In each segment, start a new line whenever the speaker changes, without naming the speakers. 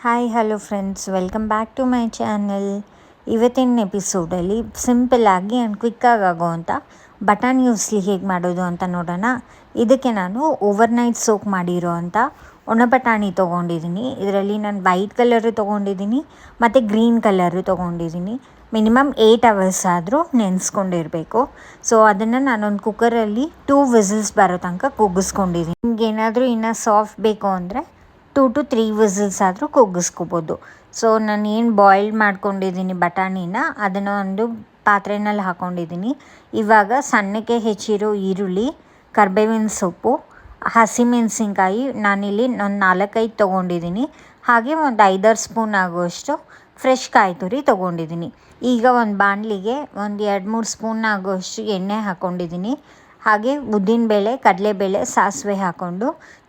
Hi hello friends, welcome back to my channel. ಇವತ್ತಿನ ಎಪಿಸೋಡಲ್ಲಿ ಸಿಂಪಲ್ಲಾಗಿ ಆ್ಯಂಡ್ ಕ್ವಿಕ್ಕಾಗಿ ಆಗೋವಂಥ ಬಟಾಣಿ ಉಸ್ಲಿ ಹೇಗೆ ಮಾಡೋದು ಅಂತ ನೋಡೋಣ. ಇದಕ್ಕೆ ನಾನು ಓವರ್ನೈಟ್ ಸೋಕ್ ಮಾಡಿರೋ ಅಂಥ ಒಣ ಬಟಾಣಿ ತೊಗೊಂಡಿದ್ದೀನಿ. ಇದರಲ್ಲಿ ನಾನು ವೈಟ್ ಕಲರು ತೊಗೊಂಡಿದ್ದೀನಿ ಮತ್ತು ಗ್ರೀನ್ ಕಲರು ತೊಗೊಂಡಿದ್ದೀನಿ. ಮಿನಿಮಮ್ 8 ಅವರ್ಸ್ ಆದರೂ ನೆನೆಸ್ಕೊಂಡಿರಬೇಕು. ಸೊ ಅದನ್ನು ನಾನೊಂದು ಕುಕ್ಕರಲ್ಲಿ 2 ವಿಸಿಲ್ಸ್ ಬರೋ ತನಕ ಕೂಗಿಸ್ಕೊಂಡಿದ್ದೀನಿ. ನಿಮ್ಗೇನಾದರೂ ಇನ್ನೂ ಸಾಫ್ಟ್ ಬೇಕು ಅಂದರೆ 2 to 3 ವಿಸಿಲ್ಸ್ ಆದರೂ ಕೂಗಿಸ್ಕೋಬೋದು. ಸೊ ನಾನು ಏನು ಬಾಯ್ಲ್ ಮಾಡ್ಕೊಂಡಿದ್ದೀನಿ ಬಟಾಣಿನ, ಅದನ್ನು ಒಂದು ಪಾತ್ರೆಯಲ್ಲಿ ಹಾಕ್ಕೊಂಡಿದ್ದೀನಿ. ಇವಾಗ ಸಣ್ಣಕ್ಕೆ ಹೆಚ್ಚಿರೋ ಈರುಳ್ಳಿ, ಕರಿಬೇವಿನ ಸೊಪ್ಪು, ಹಸಿಮೆಣಸಿನ್ಕಾಯಿ ನಾನಿಲ್ಲಿ ಒಂದು 4-5 ತೊಗೊಂಡಿದ್ದೀನಿ. ಹಾಗೆ ಒಂದು 5-6 ಸ್ಪೂನ್ ಆಗುವಷ್ಟು ಫ್ರೆಶ್ ಕಾಯಿ ತುರಿ ತೊಗೊಂಡಿದ್ದೀನಿ. ಈಗ ಒಂದು ಬಾಣಲಿಗೆ ಒಂದು 2-3 ಸ್ಪೂನ್ ಆಗುವಷ್ಟು ಎಣ್ಣೆ ಹಾಕ್ಕೊಂಡಿದ್ದೀನಿ. ಹಾಗೆ ಉದ್ದಿನಬೇಳೆ, ಕಡಲೆಬೇಳೆ, ಸಾಸಿವೆ ಹಾಕ್ಕೊಂಡು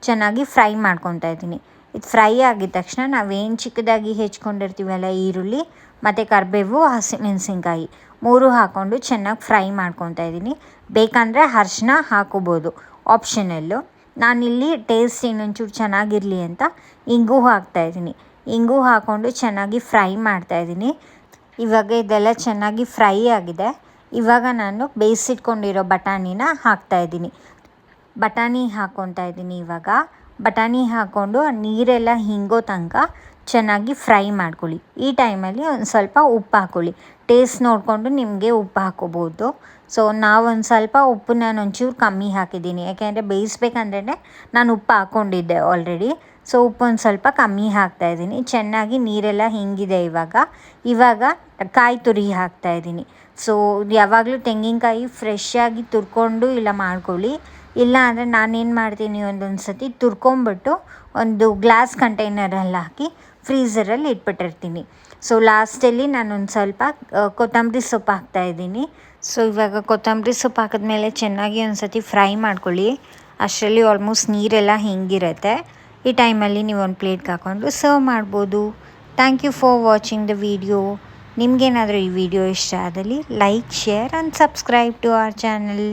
ಚೆನ್ನಾಗಿ ಫ್ರೈ ಮಾಡ್ಕೊತಾ ಇದ್ದೀನಿ. ಇದು ಫ್ರೈ ಆಗಿದ ತಕ್ಷಣ ನಾವೇನು ಚಿಕ್ಕದಾಗಿ ಹೆಚ್ಕೊಂಡಿರ್ತೀವಲ್ಲ ಈರುಳ್ಳಿ ಮತ್ತು ಕರಿಬೇವು, ಹಸಿಮೆಣಸಿನ್ಕಾಯಿ 3 ಹಾಕ್ಕೊಂಡು ಚೆನ್ನಾಗಿ ಫ್ರೈ ಮಾಡ್ಕೊತಾ ಇದ್ದೀನಿ. ಬೇಕಂದರೆ ಅರಿಶಿನ ಹಾಕೋಬೋದು, ಆಪ್ಷನಲ್ಲು. ನಾನಿಲ್ಲಿ ಟೇಸ್ಟ್ ಇನ್ನೊಂಚೂರು ಚೆನ್ನಾಗಿರಲಿ ಅಂತ ಇಂಗು ಹಾಕ್ತಾಯಿದ್ದೀನಿ. ಇಂಗು ಹಾಕ್ಕೊಂಡು ಚೆನ್ನಾಗಿ ಫ್ರೈ ಮಾಡ್ತಾಯಿದ್ದೀನಿ. ಇವಾಗ ಇದೆಲ್ಲ ಚೆನ್ನಾಗಿ ಫ್ರೈ ಆಗಿದೆ. ಇವಾಗ ನಾನು ಬೇಯಿಸಿಟ್ಕೊಂಡಿರೋ ಬಟಾಣಿನ ಹಾಕ್ತಾಯಿದ್ದೀನಿ. ಬಟಾಣಿ ಹಾಕ್ಕೊತಾ ಇದ್ದೀನಿ. ಇವಾಗ ಬಟಾಣಿ ಹಾಕ್ಕೊಂಡು ನೀರೆಲ್ಲ ಹಿಂಗೋ ತನಕ ಚೆನ್ನಾಗಿ ಫ್ರೈ ಮಾಡ್ಕೊಳ್ಳಿ. ಈ ಟೈಮಲ್ಲಿ ಒಂದು ಸ್ವಲ್ಪ ಉಪ್ಪು ಹಾಕ್ಕೊಳ್ಳಿ. ಟೇಸ್ಟ್ ನೋಡಿಕೊಂಡು ನಿಮಗೆ ಉಪ್ಪು ಹಾಕ್ಕೋಬೋದು. ಸೊ ನಾವೊಂದು ಸ್ವಲ್ಪ ಉಪ್ಪನ್ನ ಒಂಚೂರು ಕಮ್ಮಿ ಹಾಕಿದ್ದೀನಿ, ಯಾಕೆಂದರೆ ಬೇಯಿಸ್ಬೇಕಂದ್ರೆ ನಾನು ಉಪ್ಪು ಹಾಕ್ಕೊಂಡಿದ್ದೆ ಆಲ್ರೆಡಿ. ಸೊ ಉಪ್ಪು ಒಂದು ಸ್ವಲ್ಪ ಕಮ್ಮಿ ಹಾಕ್ತಾಯಿದ್ದೀನಿ. ಚೆನ್ನಾಗಿ ನೀರೆಲ್ಲ ಹಿಂಗಿದೆ. ಇವಾಗ ಕಾಯಿ ತುರಿ ಹಾಕ್ತಾಯಿದ್ದೀನಿ. ಸೊ ಯಾವಾಗಲೂ ತೆಂಗಿನಕಾಯಿ ಫ್ರೆಶ್ಶಾಗಿ ತುರ್ಕೊಂಡು ಇಲ್ಲ ಮಾಡ್ಕೊಳ್ಳಿ. ಇಲ್ಲ ಅಂದರೆ ನಾನೇನು ಮಾಡ್ತೀನಿ, ಒಂದೊಂದು ಸತಿ ತುರ್ಕೊಂಬಿಟ್ಟು ಒಂದು ಗ್ಲಾಸ್ ಕಂಟೈನರಲ್ಲಿ ಹಾಕಿ ಫ್ರೀಝರಲ್ಲಿ ಇಟ್ಬಿಟ್ಟಿರ್ತೀನಿ. ಸೊ ಲಾಸ್ಟಲ್ಲಿ ನಾನೊಂದು ಸ್ವಲ್ಪ ಕೊತ್ತಂಬರಿ ಸೊಪ್ಪು ಹಾಕ್ತಾಯಿದ್ದೀನಿ. ಸೊ ಇವಾಗ ಕೊತ್ತಂಬರಿ ಸೊಪ್ಪು ಹಾಕಿದ್ಮೇಲೆ ಚೆನ್ನಾಗಿ ಒಂದು ಸತಿ ಫ್ರೈ ಮಾಡ್ಕೊಳ್ಳಿ. ಅಷ್ಟರಲ್ಲಿ ಆಲ್ಮೋಸ್ಟ್ ನೀರೆಲ್ಲ ಹಿಂಗಿರುತ್ತೆ. ಈ ಟೈಮಲ್ಲಿ ನೀವು ಒಂದು ಪ್ಲೇಟ್ಗೆ ಹಾಕ್ಕೊಂಡು ಸರ್ವ್ ಮಾಡ್ಬೋದು. Thank you for watching the video. ನಿಮಗೇನಾದರೂ ಈ ವಿಡಿಯೋ ಇಷ್ಟ ಆದಲ್ಲಿ like, share and subscribe to our channel.